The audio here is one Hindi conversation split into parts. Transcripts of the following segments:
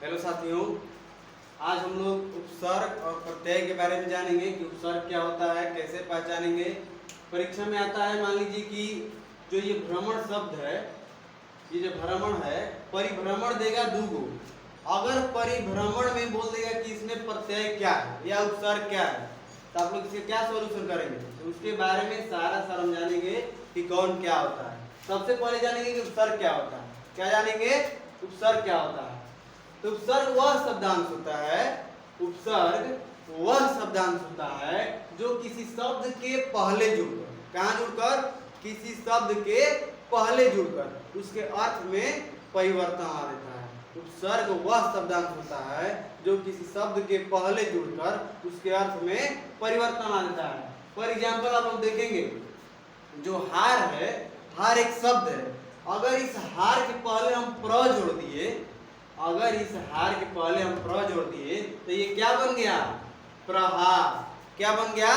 हेलो साथियों, आज हम लोग उपसर्ग और प्रत्यय के बारे में जानेंगे कि उपसर्ग क्या होता है, कैसे पहचानेंगे। परीक्षा में आता है, मान लीजिए कि जो ये भ्रमण शब्द है, ये जो भ्रमण है, परिभ्रमण देगा दूगो। अगर परिभ्रमण में बोल देगा कि इसमें प्रत्यय क्या है या उपसर्ग क्या है, तो आप लोग इसके क्या सॉल्यूशन करेंगे, तो उसके बारे में सारा हम जानेंगे कि कौन क्या होता है। सबसे पहले जानेंगे कि उपसर्ग क्या होता है। क्या जानेंगे? उपसर्ग क्या होता है। तो उपसर्ग वह शब्दांश होता है, उपसर्ग वह शब्दांश होता है जो किसी शब्द के पहले जुड़कर, कहाँ जुड़कर, किसी शब्द के पहले जुड़कर उसके अर्थ में परिवर्तन आ देता है। उपसर्ग वह शब्दांश होता है जो किसी शब्द के पहले जुड़कर उसके अर्थ में परिवर्तन आ देता है। फॉर एग्जाम्पल आप लोग देखेंगे, जो हार है, हार एक शब्द है, अगर इस हार के पहले हम प्र जोड़ दिए, अगर इस हार के पहले हम प्र जोड़ दिए तो ये क्या बन गया? प्रहार। क्या बन गया?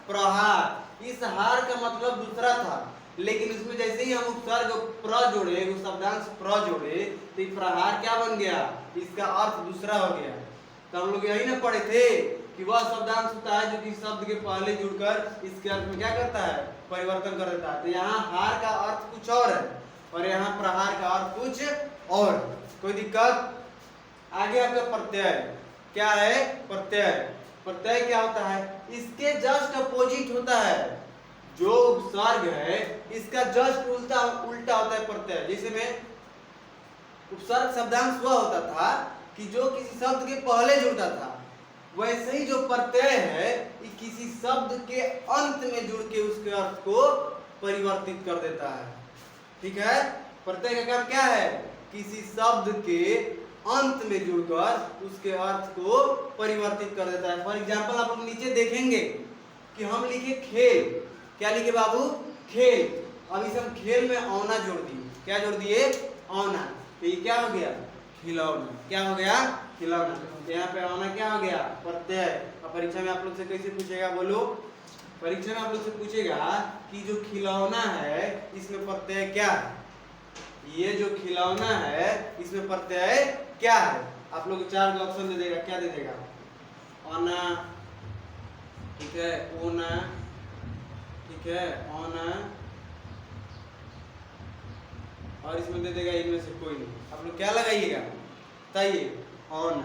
प्रहार। इस हार का मतलब दूसरा था, लेकिन इसमें जैसे ही हम उपसर्ग प्र जोड़े, वो शब्दांश प्र जोड़े, तो ये प्रहार क्या बन गया? इसका अर्थ दूसरा हो गया। तो हम लोग यही ना पढ़े थे कि वह शब्दांश होता है जो कि शब्द के पहले जुड़कर इसके अर्थ में क्या करता है? परिवर्तन कर देता है। तो यहाँ हार का अर्थ कुछ और है और यहाँ प्रहार का अर्थ कुछ और। कोई दिक्कत? आगे आपका प्रत्यय क्या है? प्रत्यय, प्रत्यय क्या होता है? इसके जस्ट अपोजिट होता है। जो उपसर्ग है इसका जस्ट उल्टा उल्टा होता है प्रत्यय। जैसे में उपसर्ग शब्दांश वह होता था कि जो किसी शब्द के पहले जुड़ता था, वैसे ही जो प्रत्यय है ये किसी शब्द के अंत में जुड़ के उसके अर्थ को परिवर्तित कर देता है। ठीक है? प्रत्यय का काम क्या है? किसी शब्द के अंत में जुड़कर उसके अर्थ को परिवर्तित कर देता है। फॉर एग्जाम्पल आप लोग नीचे देखेंगे कि हम लिखे खेल। क्या लिखे बाबू? खेल। अब इसे हम खेल में औना जोड़ दिए। क्या जोड़ दिए? औना। तो ये क्या हो गया? खिलौना। क्या हो गया? खिलौना। तो यहाँ पे औना क्या हो गया? प्रत्यय। अब परीक्षा में आप लोग से कैसे पूछेगा, बोलो? परीक्षा में आप लोग से पूछेगा कि जो खिलौना है इसमें प्रत्यय क्या है? ये जो खिलौना है इसमें प्रत्यय क्या है? आप लोग चार ऑप्शन दे देगा। क्या दे देगा? औना, ठीक है, ओना, ठीक है, औना, और इसमें दे देगा इनमें से कोई नहीं। आप लोग क्या लगाइएगा? बताइए। औना।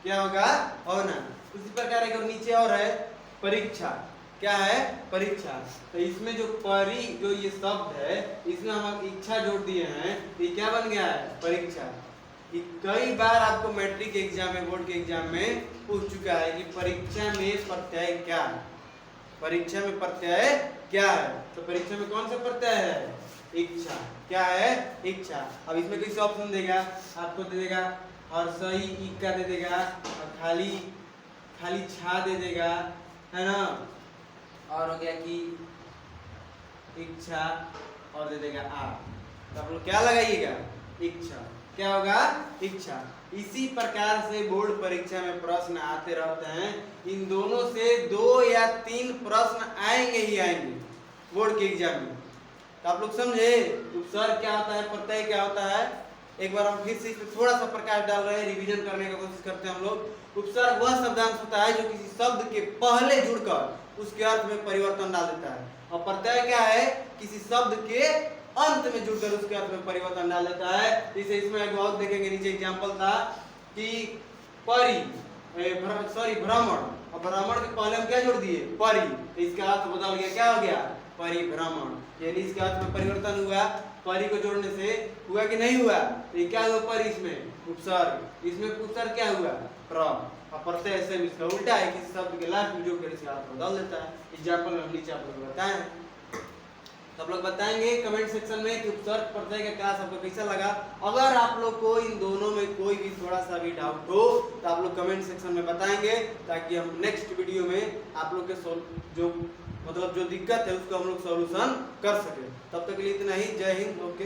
क्या होगा? औना। उसी प्रकार एक और नीचे और है, परीक्षा। क्या है? परीक्षा। तो इसमें जो परी, जो ये शब्द है, इसमें हम इच्छा जोड़ दिए हैं, तो ये क्या बन गया है? परीक्षा। ये कई बार आपको मैट्रिक एग्जाम में, बोर्ड के एग्जाम में पूछ चुका है कि परीक्षा में प्रत्यय क्या है, परीक्षा में प्रत्यय क्या है। तो परीक्षा में कौन सा प्रत्यय है? इच्छा। क्या है? इच्छा। अब इसमें कैसे ऑप्शन देगा? आपको दे देगा हर्षई इक्का दे देगा, और खाली खाली छा दे देगा, है ना, और हो गया कि इच्छा, और दे देगा आ। तो आप लोग क्या लगाइएगा? इच्छा। क्या होगा? इच्छा। इसी प्रकार से बोर्ड परीक्षा में प्रश्न आते रहते हैं। इन दोनों से 2 या 3 प्रश्न आएंगे ही आएंगे बोर्ड के एग्जाम में। तो आप लोग समझे उपसर्ग क्या होता है, प्रत्यय क्या होता है। एक बार हम फिर से इस पर थोड़ा सा प्रकाश डाल रहे हैं, रिवीजन करने की कोशिश करते हैं हम लोग। उपसर्ग वह शब्दांश होता है जो किसी शब्द के पहले जुड़कर उसके अर्थ में परिवर्तन डाल देता है। और प्रत्यय क्या है? किसी शब्द के अंत में जुड़कर उसके अर्थ में परिवर्तन डाल देता है। जैसे इसमें एक बहुत देखेंगे, नीचे एग्जांपल था कि भ्रमण, और भ्रमण के पहले हम क्या जोड़ दिए? परि। तो इसका अर्थ बदल गया। क्या हो गया? परिभ्रमण। यानी इसके अर्थ में परिवर्तन हुआ। परि को जोड़ने से हुआ कि नहीं हुआ? तो ये क्या हुआ? परि, इसमें उपसर्ग, इसमें उपसर्ग क्या हुआ? प्र। और प्रत्यय से इसका उल्टा है, किसी शब्द के लास्ट में जोड़कर इसका अर्थ बदल देता है। एग्जांपल में नीचे आप लोग बताएं, तो आप लोग बताएंगे कमेंट सेक्शन में कि उपसर्ग प्रत्यय का क्लास आपको कैसा लगा। अगर आप लोग को इन दोनों में कोई भी थोड़ा सा भी डाउट हो तो आप लोग कमेंट सेक्शन में बताएंगे, ताकि हम नेक्स्ट वीडियो में आप लोग के जो दिक्कत है उसको हम लोग सॉल्यूशन कर सके। तब तक के लिए इतना ही। जय हिंद। ओके।